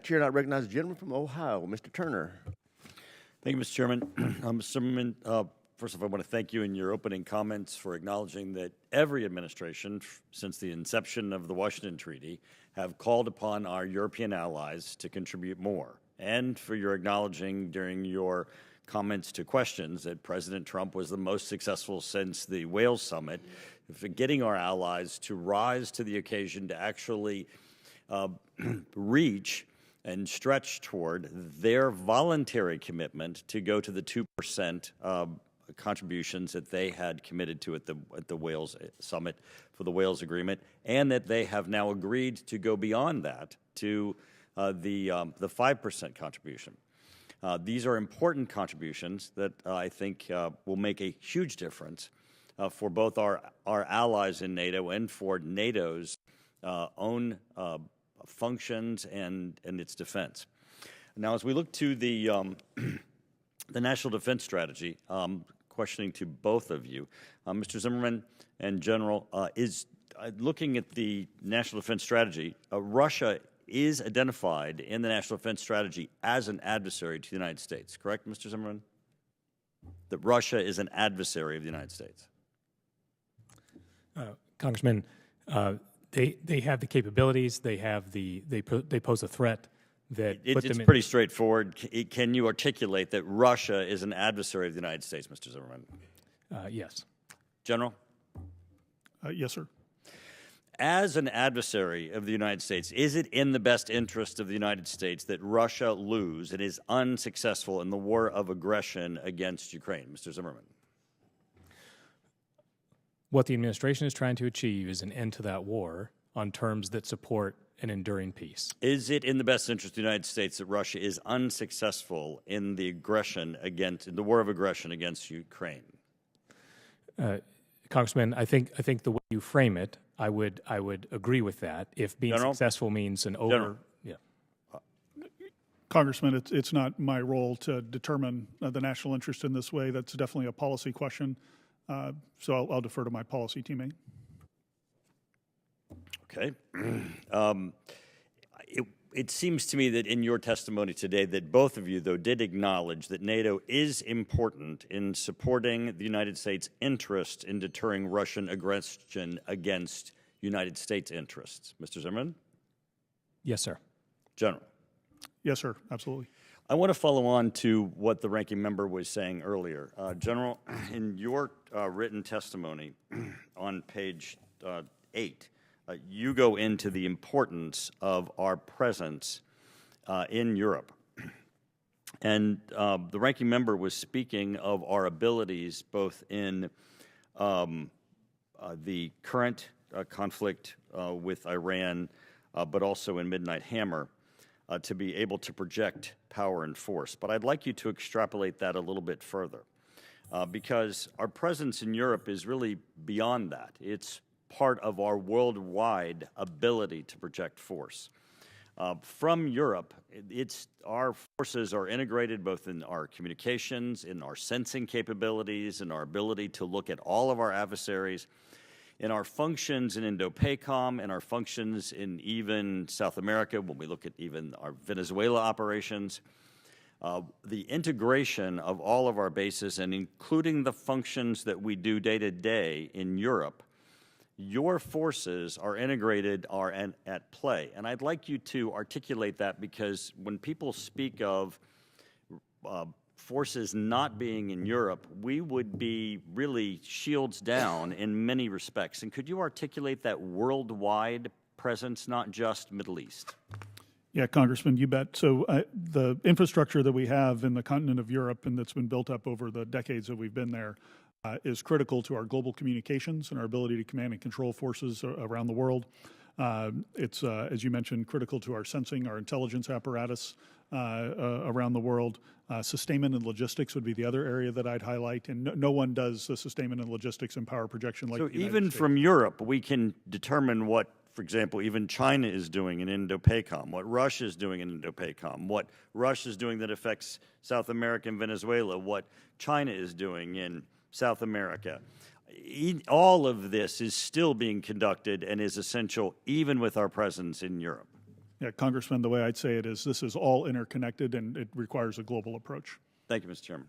Chair, I recognize the gentleman from Ohio, Mr. Turner. Thank you, Mr. Chairman. Mr. Zimmerman, first of all, I want to thank you in your opening comments for acknowledging that every administration since the inception of the Washington Treaty have called upon our European allies to contribute more, and for your acknowledging during your comments to questions that President Trump was the most successful since the Wales summit, for getting our allies to rise to the occasion to actually reach and stretch toward their voluntary commitment to go to the 2% contributions that they had committed to at the Wales summit for the Wales Agreement, and that they have now agreed to go beyond that to the 5% contribution. These are important contributions that I think will make a huge difference for both our allies in NATO and for NATO's own functions and its defense. Now, as we look to the National Defense Strategy, questioning to both of you, Mr. Zimmerman and General, is looking at the National Defense Strategy, Russia is identified in the National Defense Strategy as an adversary to the United States, correct, Mr. Zimmerman? That Russia is an adversary of the United States. Congressman, they have the capabilities. They have they pose a threat that it's pretty straightforward. Can you articulate that Russia is an adversary of the United States, Mr. Zimmerman? Yes. General? Yes, sir. As an adversary of the United States, is it in the best interest of the United States that Russia lose and is unsuccessful in the war of aggression against Ukraine, Mr. Zimmerman? What the administration is trying to achieve is an end to that war on terms that support an enduring peace. Is it in the best interest of the United States that Russia is unsuccessful in the war of aggression against Ukraine? Congressman, I think the way you frame it, I would agree with that. If being General? successful means an over, General? yeah. Congressman, it's not my role to determine the national interest in this way. That's definitely a policy question. So I'll defer to my policy teammate. Okay. It seems to me that in your testimony today that both of you, though, did acknowledge that NATO is important in supporting the United States' interest in deterring Russian aggression against United States interests. Mr. Zimmerman? Yes, sir. General? Yes, sir. Absolutely. I want to follow on to what the ranking member was saying earlier. General, in your written testimony on page 8, you go into the importance of our presence in Europe. And the ranking member was speaking of our abilities both in the current conflict with Iran, but also in Midnight Hammer, to be able to project power and force. But I'd like you to extrapolate that a little bit further, because our presence in Europe is really beyond that. It's part of our worldwide ability to project force. From Europe, our forces are integrated both in our communications, in our sensing capabilities, in our ability to look at all of our adversaries, in our functions in Indo-PACOM, in our functions in even South America, when we look at even our Venezuela operations. The integration of all of our bases, and including the functions that we do day to day in Europe, your forces are integrated, are at play. And I'd like you to articulate that, because when people speak of forces not being in Europe, we would be really shields down in many respects. And could you articulate that worldwide presence, not just Middle East? Yeah, Congressman, you bet. So the infrastructure that we have in the continent of Europe and that's been built up over the decades that we've been there is critical to our global communications and our ability to command and control forces around the world. It's, as you mentioned, critical to our sensing, our intelligence apparatus around the world. Sustainment and logistics would be the other area that I'd highlight, and no one does the sustainment and logistics and power projection like the United even States. From Europe, we can determine what, for example, even China is doing in Indo-PACOM, what Russia is doing in Indo-PACOM, what Russia is doing that affects South America and Venezuela, what China is doing in South America. All of this is still being conducted and is essential even with our presence in Europe. Yeah, Congressman, the way I'd say it is this is all interconnected and it requires a global approach. Thank you, Mr. Chairman.